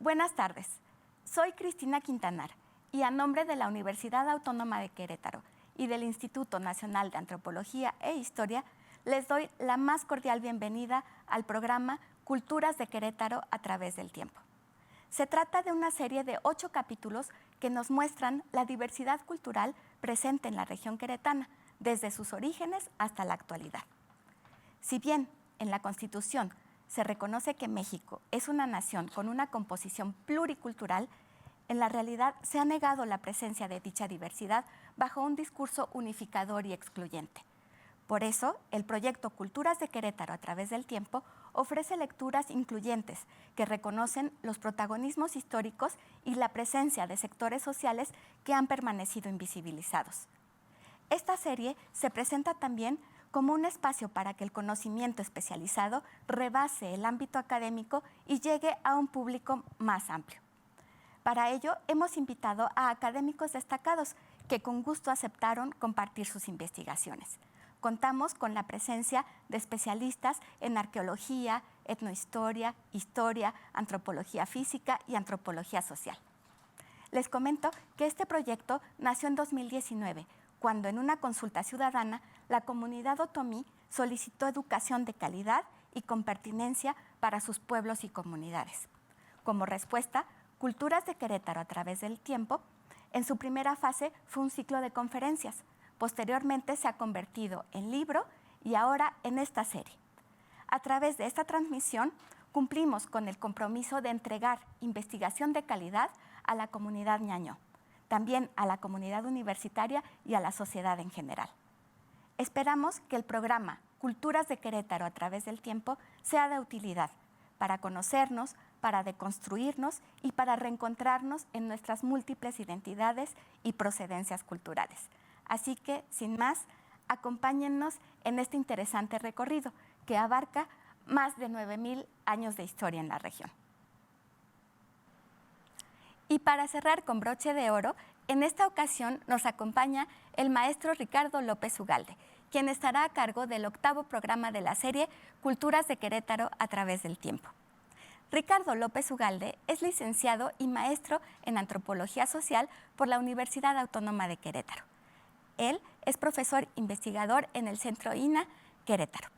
Buenas tardes, soy Cristina Quintanar y a nombre de la Universidad Autónoma de Querétaro y del Instituto Nacional de Antropología e Historia, les doy la más cordial bienvenida al programa Culturas de Querétaro a través del tiempo. Se trata de una serie de 8 capítulos que nos muestran la diversidad cultural presente en la región queretana, desde sus orígenes hasta la actualidad. Si bien en la Constitución se reconoce que México es una nación con una composición pluricultural, en la realidad se ha negado la presencia de dicha diversidad bajo un discurso unificador y excluyente. Por eso, el proyecto Culturas de Querétaro a través del tiempo ofrece lecturas incluyentes que reconocen los protagonismos históricos y la presencia de sectores sociales que han permanecido invisibilizados. Esta serie se presenta también como un espacio para que el conocimiento especializado rebase el ámbito académico y llegue a un público más amplio. Para ello, hemos invitado a académicos destacados que con gusto aceptaron compartir sus investigaciones. Contamos con la presencia de especialistas en arqueología, etnohistoria, historia, antropología física y antropología social. Les comento que este proyecto nació en 2019, cuando en una consulta ciudadana la comunidad otomí solicitó educación de calidad y con pertinencia para sus pueblos y comunidades. Como respuesta, Culturas de Querétaro a través del tiempo, en su primera fase fue un ciclo de conferencias. Posteriormente se ha convertido en libro y ahora en esta serie. A través de esta transmisión cumplimos con el compromiso de entregar investigación de calidad a la comunidad ñañó, también a la comunidad universitaria y a la sociedad en general. Esperamos que el programa Culturas de Querétaro a través del tiempo sea de utilidad para conocernos, para deconstruirnos y para reencontrarnos en nuestras múltiples identidades y procedencias culturales. Así que, sin más, acompáñennos en este interesante recorrido que abarca más de 9,000 años de historia en la región. Y para cerrar con broche de oro, en esta ocasión nos acompaña el maestro Ricardo López Ugalde, quien estará a cargo del 8º programa de la serie Culturas de Querétaro a través del tiempo. Ricardo López Ugalde es licenciado y maestro en Antropología Social por la Universidad Autónoma de Querétaro. Él es profesor investigador en el Centro INA Querétaro.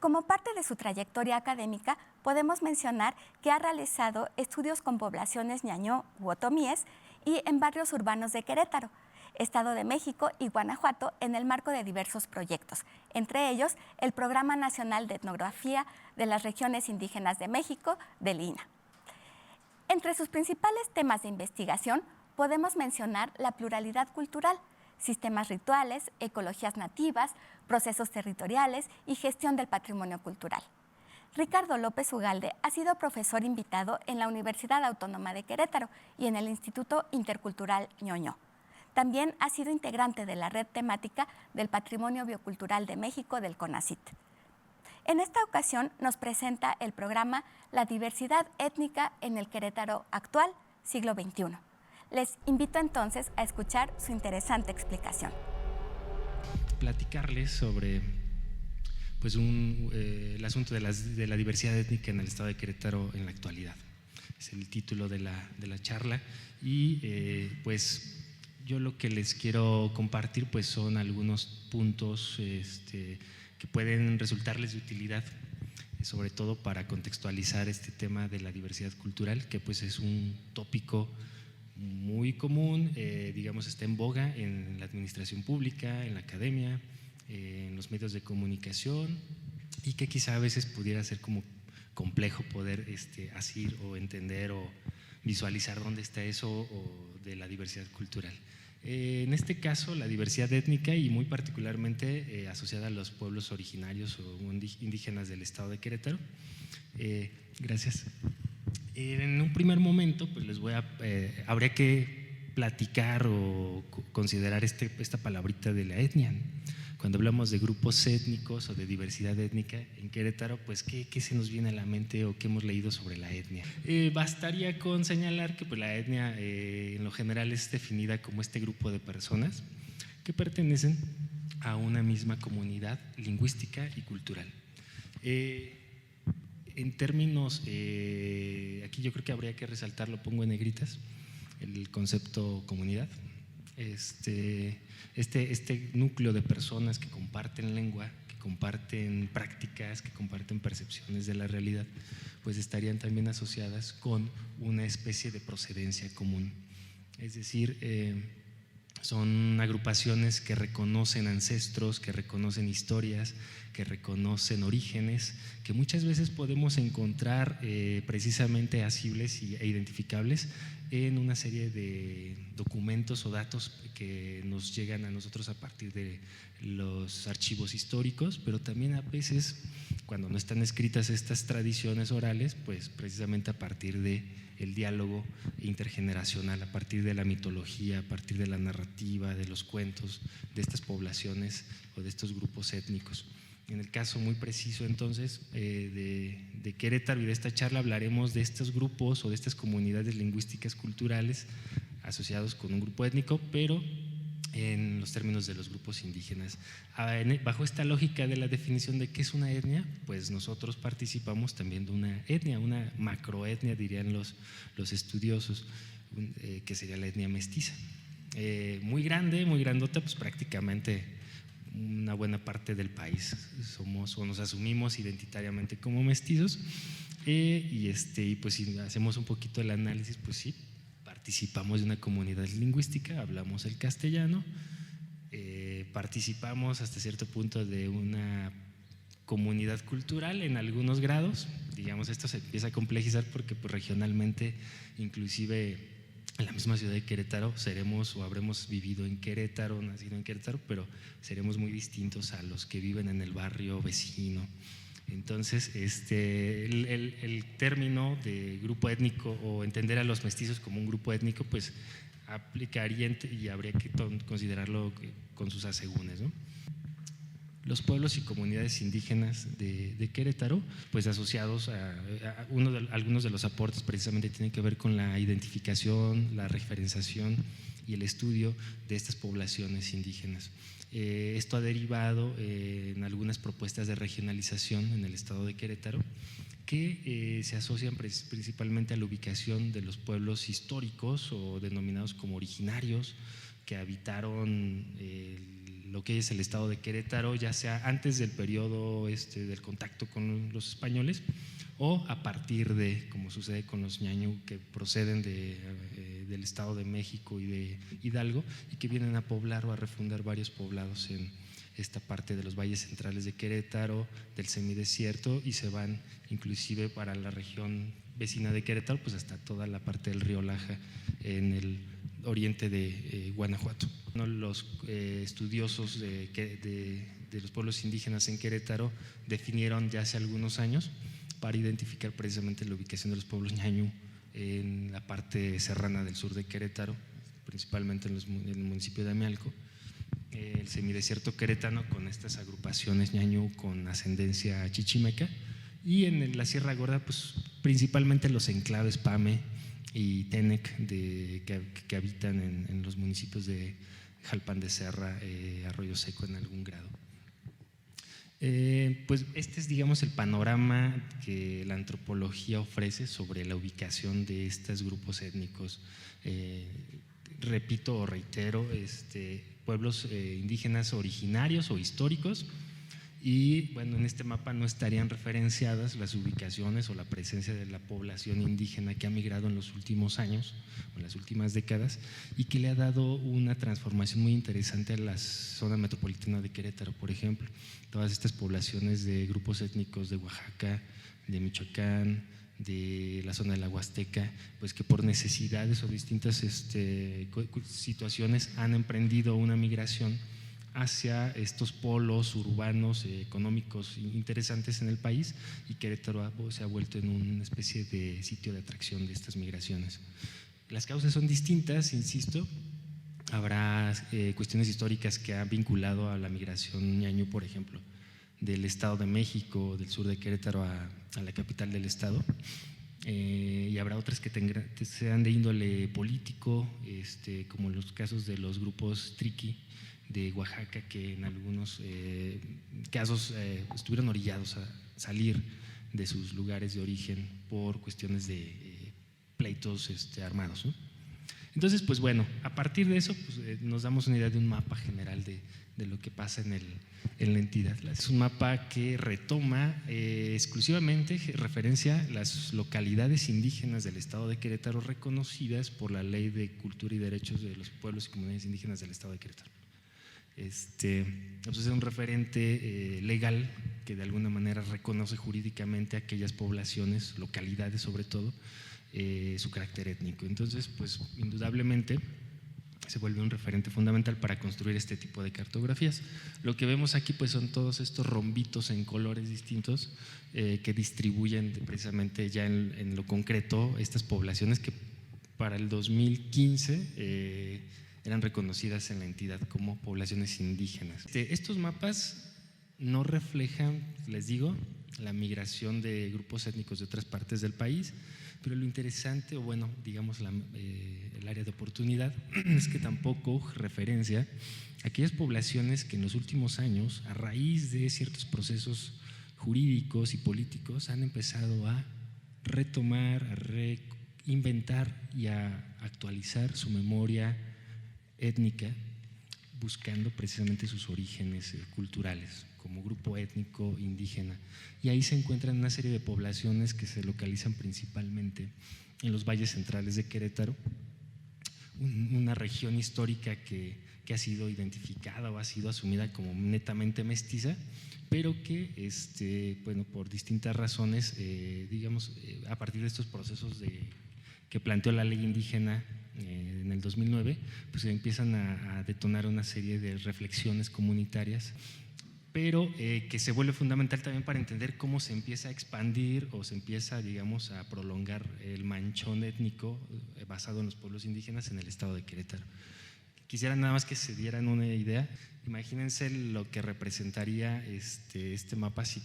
Como parte de su trayectoria académica, podemos mencionar que ha realizado estudios con poblaciones ñañó u otomíes y en barrios urbanos de Querétaro, Estado de México y Guanajuato en el marco de diversos proyectos, entre ellos el Programa Nacional de Etnografía de las Regiones Indígenas de México, del INA. Entre sus principales temas de investigación podemos mencionar la pluralidad cultural, sistemas rituales, ecologías nativas, procesos territoriales y gestión del patrimonio cultural. Ricardo López Ugalde ha sido profesor invitado en la Universidad Autónoma de Querétaro y en el Instituto Intercultural ñoñó. También ha sido integrante de la red temática del Patrimonio Biocultural de México del CONACYT. En esta ocasión nos presenta el programa La diversidad étnica en el Querétaro actual, siglo XXI. Les invito entonces a escuchar su interesante explicación. Platicarles sobre pues, el asunto de la diversidad étnica en el estado de Querétaro en la actualidad. Es el título de la charla y pues yo lo que les quiero compartir pues, son algunos puntos que pueden resultarles de utilidad, sobre todo para contextualizar este tema de la diversidad cultural, que pues es un tópico muy común, digamos, está en boga en la administración pública, en la academia, en los medios de comunicación y que quizá a veces pudiera ser como complejo poder asir o entender o visualizar dónde está eso o de la diversidad cultural. En este caso, la diversidad étnica y muy particularmente asociada a los pueblos originarios o indígenas del estado de Querétaro. Gracias. En un primer momento, pues habría que platicar o considerar esta palabrita de la etnia. Cuando hablamos de grupos étnicos o de diversidad étnica en Querétaro, pues ¿qué se nos viene a la mente o qué hemos leído sobre la etnia? Bastaría con señalar que pues, la etnia en lo general es definida como este grupo de personas que pertenecen a una misma comunidad lingüística y cultural. En términos, aquí yo creo que habría que resaltar, lo pongo en negritas, el concepto comunidad. Este núcleo de personas que comparten lengua, que comparten prácticas, que comparten percepciones de la realidad, pues estarían también asociadas con una especie de procedencia común. Es decir, son agrupaciones que reconocen ancestros, que reconocen historias, que reconocen orígenes, que muchas veces podemos encontrar precisamente asibles e identificables en una serie de documentos o datos que nos llegan a nosotros a partir de los archivos históricos, pero también a veces, cuando no están escritas estas tradiciones orales, pues precisamente a partir de el diálogo intergeneracional, a partir de la mitología, a partir de la narrativa, de los cuentos de estas poblaciones o de estos grupos étnicos. En el caso muy preciso entonces de Querétaro y de esta charla hablaremos de estos grupos o de estas comunidades lingüísticas culturales asociados con un grupo étnico, pero en los términos de los grupos indígenas. Bajo esta lógica de la definición de qué es una etnia, pues nosotros participamos también de una etnia, una macroetnia dirían los estudiosos, que sería la etnia mestiza. Muy grande, muy grandota, pues prácticamente una buena parte del país somos o nos asumimos identitariamente como mestizos, y pues si hacemos un poquito el análisis, pues sí, participamos de una comunidad lingüística, hablamos el castellano, participamos hasta cierto punto de una comunidad cultural en algunos grados, digamos, esto se empieza a complejizar porque pues, regionalmente, inclusive en la misma ciudad de Querétaro, seremos o habremos vivido en Querétaro, nacido en Querétaro, pero seremos muy distintos a los que viven en el barrio vecino. Entonces, el término de grupo étnico o entender a los mestizos como un grupo étnico, pues aplicaría y habría que considerarlo con sus asegúnes, ¿no? Los pueblos y comunidades indígenas de Querétaro, pues asociados a algunos de los aportes precisamente tienen que ver con la identificación, la referenciación y el estudio de estas poblaciones indígenas. Esto ha derivado en algunas propuestas de regionalización en el estado de Querétaro que se asocian principalmente a la ubicación de los pueblos históricos o denominados como originarios que habitaron lo que es el estado de Querétaro, ya sea antes del periodo del contacto con los españoles o a partir de, como sucede con los ñañú, que proceden del Estado de México y de Hidalgo y que vienen a poblar o a refundar varios poblados en esta parte de los valles centrales de Querétaro, del semidesierto, y se van inclusive para la región vecina de Querétaro, pues hasta toda la parte del río Laja en el oriente de Guanajuato. Los estudiosos de los pueblos indígenas en Querétaro definieron ya hace algunos años para identificar precisamente la ubicación de los pueblos ñañú en la parte serrana del sur de Querétaro, principalmente en el municipio de Amialco, el semidesierto queretano con estas agrupaciones ñañú con ascendencia chichimeca, y en la Sierra Gorda pues principalmente los enclaves Pame y Tenec que habitan en los municipios de Jalpan de Serra, Arroyo Seco en algún grado. Pues este es, digamos, el panorama que la antropología ofrece sobre la ubicación de estos grupos étnicos. Repito o reitero, pueblos indígenas originarios o históricos, y bueno, en este mapa no estarían referenciadas las ubicaciones o la presencia de la población indígena que ha migrado en los últimos años o en las últimas décadas y que le ha dado una transformación muy interesante a la zona metropolitana de Querétaro, por ejemplo. Todas estas poblaciones de grupos étnicos de Oaxaca, de Michoacán, de la zona de la Huasteca, pues que por necesidades o distintas situaciones han emprendido una migración hacia estos polos urbanos económicos interesantes en el país, y Querétaro se ha vuelto en una especie de sitio de atracción de estas migraciones. Las causas son distintas, insisto. Habrá cuestiones históricas que han vinculado a la migración ñañú, por ejemplo, del Estado de México, del sur de Querétaro a la capital del estado, y habrá otras que sean de índole político, como los casos de los grupos triqui de Oaxaca, que en algunos casos estuvieron orillados a salir de sus lugares de origen por cuestiones de pleitos armados, ¿no? Entonces, pues bueno, a partir de eso pues, nos damos una idea de un mapa general de lo que pasa en la entidad. Es un mapa que retoma exclusivamente referencia a las localidades indígenas del estado de Querétaro reconocidas por la Ley de Cultura y Derechos de los Pueblos y Comunidades Indígenas del estado de Querétaro. Entonces es un referente legal que de alguna manera reconoce jurídicamente a aquellas poblaciones, localidades sobre todo, su carácter étnico. Entonces, pues indudablemente se vuelve un referente fundamental para construir este tipo de cartografías. Lo que vemos aquí pues son todos estos rombitos en colores distintos que distribuyen precisamente ya en lo concreto estas poblaciones que para el 2015 eran reconocidas en la entidad como poblaciones indígenas. Estos mapas no reflejan, les digo, la migración de grupos étnicos de otras partes del país, pero lo interesante, o bueno, digamos el área de oportunidad, es que tampoco referencia a aquellas poblaciones que en los últimos años, a raíz de ciertos procesos jurídicos y políticos, han empezado a retomar, a reinventar y a actualizar su memoria étnica, buscando precisamente sus orígenes culturales como grupo étnico indígena. Y ahí se encuentran una serie de poblaciones que se localizan principalmente en los valles centrales de Querétaro, una región histórica que ha sido identificada o ha sido asumida como netamente mestiza, pero que bueno, por distintas razones, a partir de estos procesos que planteó la ley indígena en el 2009, pues empiezan a detonar una serie de reflexiones comunitarias, pero que se vuelve fundamental también para entender cómo se empieza a expandir o se empieza, digamos, a prolongar el manchón étnico basado en los pueblos indígenas en el estado de Querétaro. Quisiera nada más que se dieran una idea. Imagínense lo que representaría este mapa si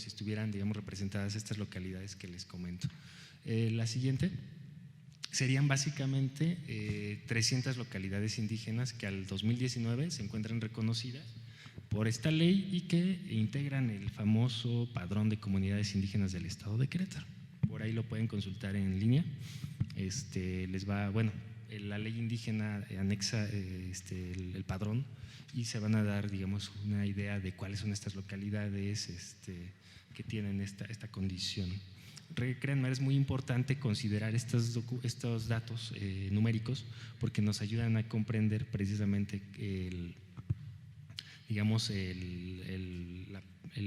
estuvieran, digamos, representadas estas localidades que les comento. La siguiente serían básicamente 300 localidades indígenas que al 2019 se encuentran reconocidas por esta ley y que integran el famoso Padrón de Comunidades Indígenas del estado de Querétaro. Por ahí lo pueden consultar en línea. La ley indígena anexa el padrón y se van a dar, digamos, una idea de cuáles son estas localidades que tienen esta condición. Créanme, es muy importante considerar estos datos numéricos porque nos ayudan a comprender precisamente el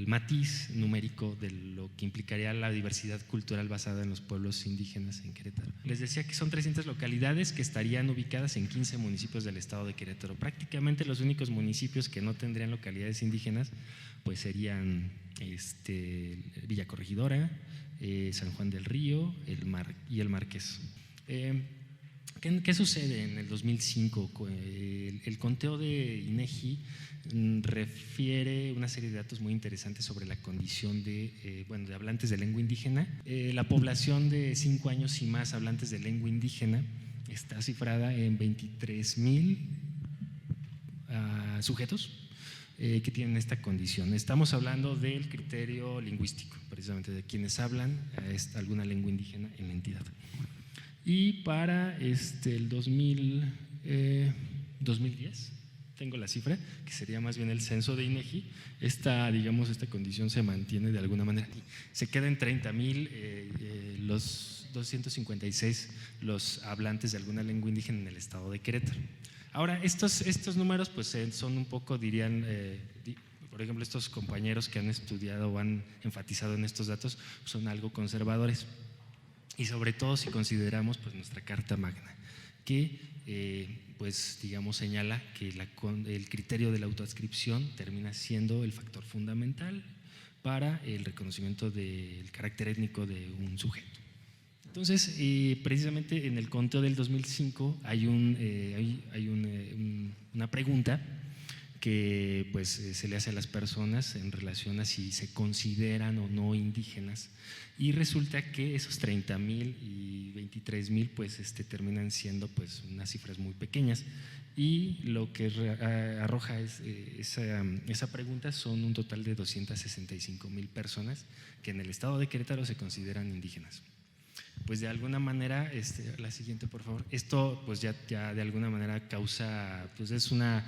matiz numérico de lo que implicaría la diversidad cultural basada en los pueblos indígenas en Querétaro. Les decía que son 300 localidades que estarían ubicadas en 15 municipios del estado de Querétaro. Prácticamente los únicos municipios que no tendrían localidades indígenas pues serían Villa Corregidora, San Juan del Río y el Marqués. ¿Qué sucede en el 2005? El conteo de INEGI refiere una serie de datos muy interesantes sobre la condición de hablantes de lengua indígena. La población de 5 años y más hablantes de lengua indígena está cifrada en 23,000 sujetos que tienen esta condición. Estamos hablando del criterio lingüístico, precisamente de quienes hablan alguna lengua indígena en la entidad. Y para el 2010, tengo la cifra, que sería más bien el censo de INEGI, esta condición se mantiene de alguna manera. Se queda en 30,000 los 256 los hablantes de alguna lengua indígena en el estado de Querétaro. Ahora, estos números pues son un poco, por ejemplo, estos compañeros que han estudiado o han enfatizado en estos datos son algo conservadores. Y sobre todo si consideramos pues nuestra Carta Magna, que señala que el criterio de la autoadscripción termina siendo el factor fundamental para el reconocimiento del carácter étnico de un sujeto. Entonces, precisamente en el conteo del 2005 hay una pregunta que pues se le hace a las personas en relación a si se consideran o no indígenas, y resulta que esos 30,000 y 23,000 pues terminan siendo pues unas cifras muy pequeñas, y lo que arroja esa pregunta son un total de 265,000 personas que en el estado de Querétaro se consideran indígenas. Pues de alguna manera, la siguiente por favor, esto pues ya de alguna manera causa, pues es una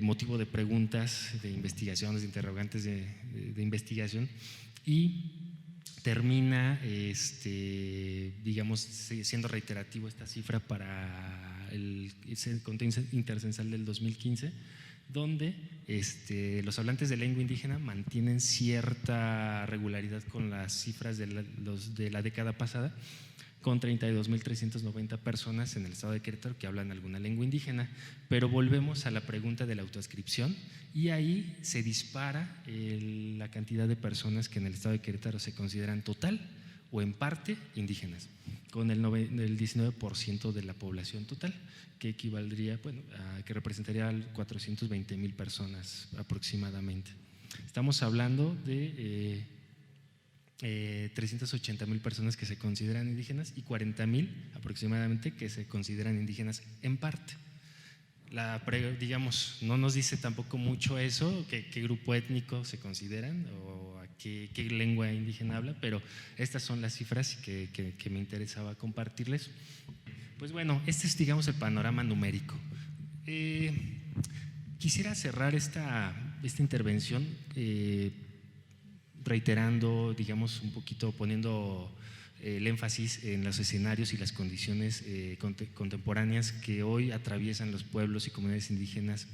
motivo de preguntas, de investigaciones, de interrogantes de investigación, y termina digamos siendo reiterativo esta cifra para el conteo intercensal del 2015, donde los hablantes de lengua indígena mantienen cierta regularidad con las cifras de la década pasada, con 32,390 personas en el estado de Querétaro que hablan alguna lengua indígena, pero volvemos a la pregunta de la autoadscripción, y ahí se dispara la cantidad de personas que en el estado de Querétaro se consideran total o en parte indígenas, con el 19% de la población total, que equivaldría, que representaría 420,000 personas aproximadamente. Estamos hablando de 380,000 personas que se consideran indígenas y 40,000 aproximadamente que se consideran indígenas en parte. Digamos, no nos dice tampoco mucho eso, qué grupo étnico se consideran o a qué lengua indígena habla, pero estas son las cifras que me interesaba compartirles. Pues bueno, este es, digamos, el panorama numérico. Quisiera cerrar esta intervención reiterando, digamos, un poquito poniendo el énfasis en los escenarios y las condiciones contemporáneas que hoy atraviesan los pueblos y comunidades indígenas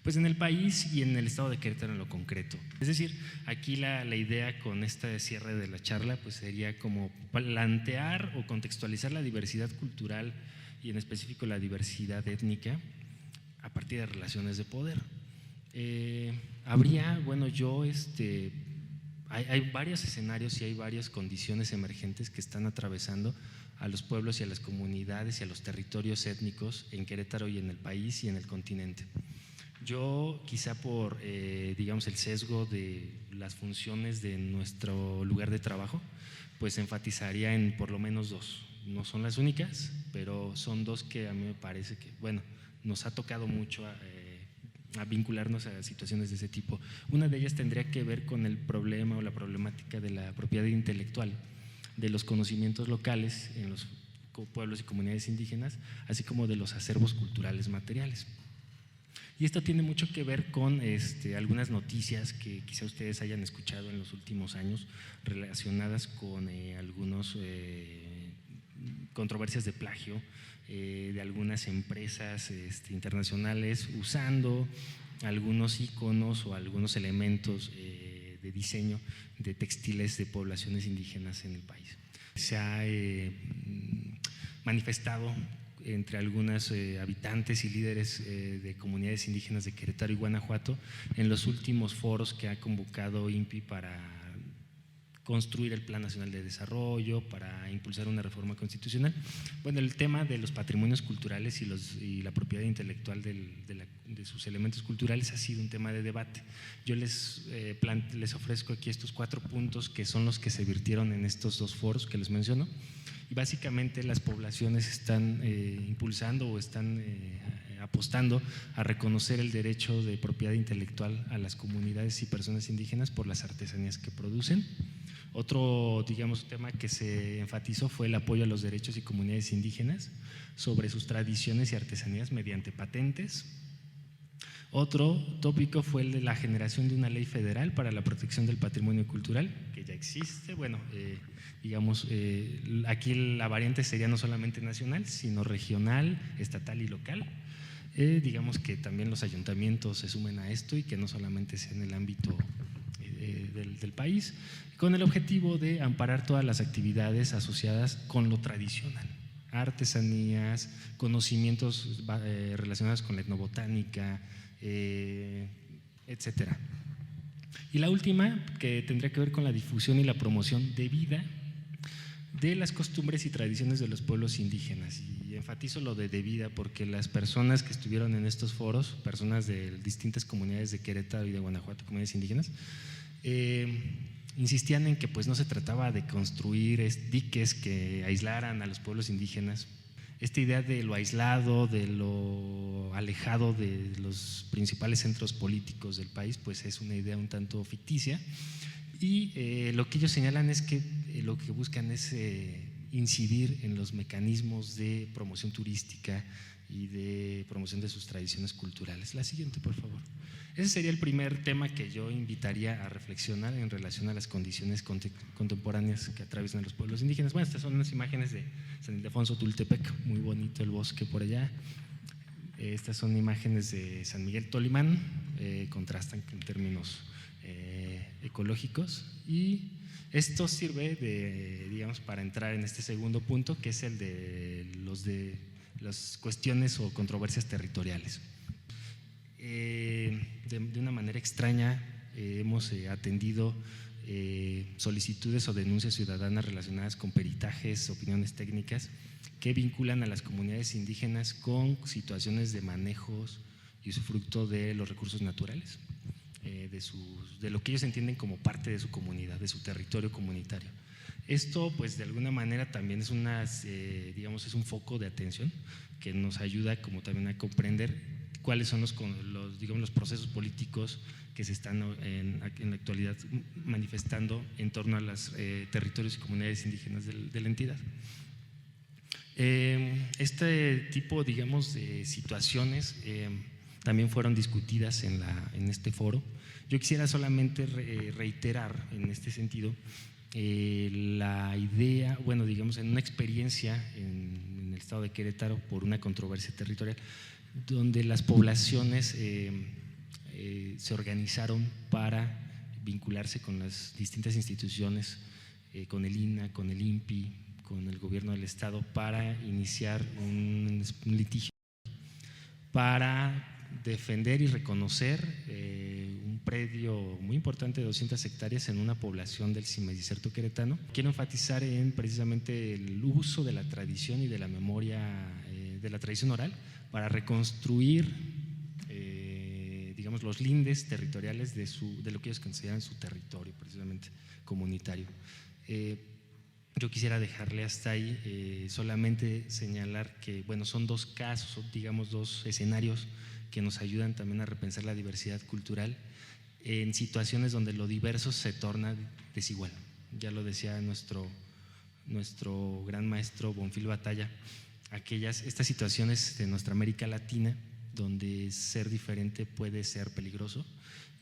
pues en el país y en el estado de Querétaro en lo concreto. Es decir, aquí la idea con este cierre de la charla pues sería como plantear o contextualizar la diversidad cultural y en específico la diversidad étnica a partir de relaciones de poder. Habría, bueno, hay varios escenarios y hay varias condiciones emergentes que están atravesando a los pueblos y a las comunidades y a los territorios étnicos en Querétaro y en el país y en el continente. Yo quizá por, digamos, el sesgo de las funciones de nuestro lugar de trabajo, pues enfatizaría en por lo menos dos. No son las únicas, pero son dos que a mí me parece que, bueno, nos ha tocado mucho a vincularnos a situaciones de ese tipo. Una de ellas tendría que ver con el problema o la problemática de la propiedad intelectual, de los conocimientos locales en los pueblos y comunidades indígenas, así como de los acervos culturales materiales. Y esto tiene mucho que ver con algunas noticias que quizá ustedes hayan escuchado en los últimos años relacionadas con algunas controversias de plagio de algunas empresas internacionales usando algunos iconos o algunos elementos de diseño de textiles de poblaciones indígenas en el país. Se ha manifestado entre algunos habitantes y líderes de comunidades indígenas de Querétaro y Guanajuato en los últimos foros que ha convocado INPI para construir el Plan Nacional de Desarrollo, para impulsar una reforma constitucional. Bueno, el tema de los patrimonios culturales y la propiedad intelectual de sus elementos culturales ha sido un tema de debate. Yo les ofrezco aquí estos 4 puntos que son los que se virtieron en estos 2 foros que les menciono, y básicamente las poblaciones están impulsando o están apostando a reconocer el derecho de propiedad intelectual a las comunidades y personas indígenas por las artesanías que producen. Otro, digamos, tema que se enfatizó fue el apoyo a los derechos y comunidades indígenas sobre sus tradiciones y artesanías mediante patentes. Otro tópico fue el de la generación de una ley federal para la protección del patrimonio cultural, que ya existe. Bueno, digamos, aquí la variante sería no solamente nacional, sino regional, estatal y local. Digamos que también los ayuntamientos se sumen a esto y que no solamente sea en el ámbito del país, con el objetivo de amparar todas las actividades asociadas con lo tradicional, artesanías, conocimientos relacionados con la etnobotánica, etcétera. Y la última, que tendría que ver con la difusión y la promoción debida de las costumbres y tradiciones de los pueblos indígenas. Y enfatizo lo de vida porque las personas que estuvieron en estos foros, personas de distintas comunidades de Querétaro y de Guanajuato, comunidades indígenas, insistían en que pues no se trataba de construir diques que aislaran a los pueblos indígenas. Esta idea de lo aislado, de lo alejado de los principales centros políticos del país, pues es una idea un tanto ficticia. Y lo que ellos señalan es que lo que buscan es incidir en los mecanismos de promoción turística y de promoción de sus tradiciones culturales. La siguiente, por favor. Ese sería el primer tema que yo invitaría a reflexionar en relación a las condiciones contemporáneas que atraviesan los pueblos indígenas. Bueno, estas son unas imágenes de San Ildefonso Tultepec, muy bonito el bosque por allá. Estas son imágenes de San Miguel Tolimán, contrastan en términos ecológicos, y esto sirve digamos, para entrar en este segundo punto, que es el de las cuestiones o controversias territoriales. De una manera extraña hemos atendido solicitudes o denuncias ciudadanas relacionadas con peritajes, opiniones técnicas que vinculan a las comunidades indígenas con situaciones de manejos y usufructo de los recursos naturales, de lo que ellos entienden como parte de su comunidad, de su territorio comunitario. Esto, pues, de alguna manera también es digamos, es un foco de atención que nos ayuda como también a comprender cuáles son digamos, los procesos políticos que se están en la actualidad manifestando en torno a los territorios y comunidades indígenas de la entidad. Este tipo, digamos, de situaciones también fueron discutidas en este foro. Yo quisiera solamente reiterar en este sentido la idea, bueno, digamos, en una experiencia en el estado de Querétaro por una controversia territorial, donde las poblaciones se organizaron para vincularse con las distintas instituciones, con el INAH, con el INPI, con el gobierno del estado, para iniciar un litigio para defender y reconocer un predio muy importante de 200 hectáreas en una población del semidesierto queretano. Quiero enfatizar en precisamente el uso de la tradición y de la memoria, de la tradición oral, para reconstruir digamos, los lindes territoriales de lo que ellos consideran su territorio precisamente comunitario. Yo quisiera dejarle hasta ahí, solamente señalar que, bueno, son dos casos, digamos, dos escenarios que nos ayudan también a repensar la diversidad cultural en situaciones donde lo diverso se torna desigual. Ya lo decía nuestro gran maestro Bonfil Batalla, estas situaciones de nuestra América Latina donde ser diferente puede ser peligroso,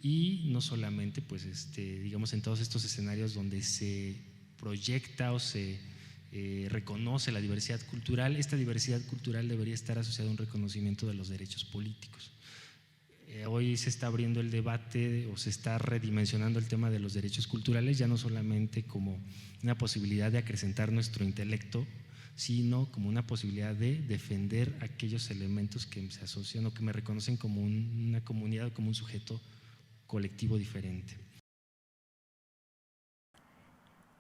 y no solamente, pues, digamos, en todos estos escenarios donde se proyecta o se reconoce la diversidad cultural. Esta diversidad cultural debería estar asociada a un reconocimiento de los derechos políticos. Hoy se está abriendo el debate o se está redimensionando el tema de los derechos culturales, ya no solamente como una posibilidad de acrecentar nuestro intelecto, sino como una posibilidad de defender aquellos elementos que se asocian o que me reconocen como una comunidad o como un sujeto colectivo diferente.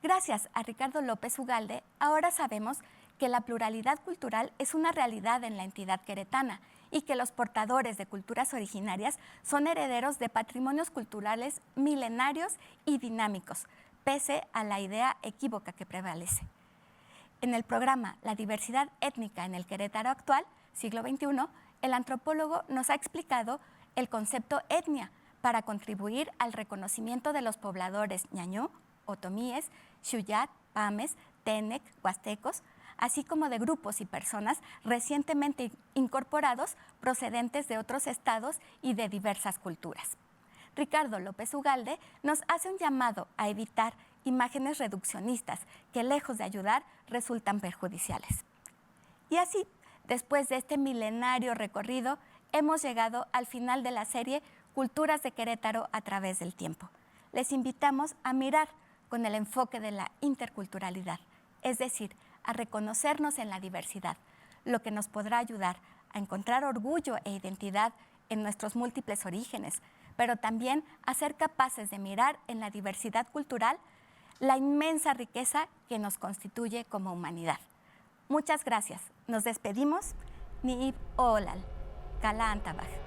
Gracias a Ricardo López Ugalde, ahora sabemos que la pluralidad cultural es una realidad en la entidad queretana y que los portadores de culturas originarias son herederos de patrimonios culturales milenarios y dinámicos, pese a la idea equívoca que prevalece. En el programa La diversidad étnica en el Querétaro actual, siglo XXI, el antropólogo nos ha explicado el concepto etnia para contribuir al reconocimiento de los pobladores ñañú, otomíes, xuyat, pames, tenec, huastecos, así como de grupos y personas recientemente incorporados procedentes de otros estados y de diversas culturas. Ricardo López Ugalde nos hace un llamado a evitar imágenes reduccionistas que, lejos de ayudar, resultan perjudiciales. Y así, después de este milenario recorrido, hemos llegado al final de la serie Culturas de Querétaro a través del tiempo. Les invitamos a mirar con el enfoque de la interculturalidad, es decir, a reconocernos en la diversidad, lo que nos podrá ayudar a encontrar orgullo e identidad en nuestros múltiples orígenes, pero también a ser capaces de mirar en la diversidad cultural la inmensa riqueza que nos constituye como humanidad. Muchas gracias. Nos despedimos. Niib Olal, Kala Antabaj.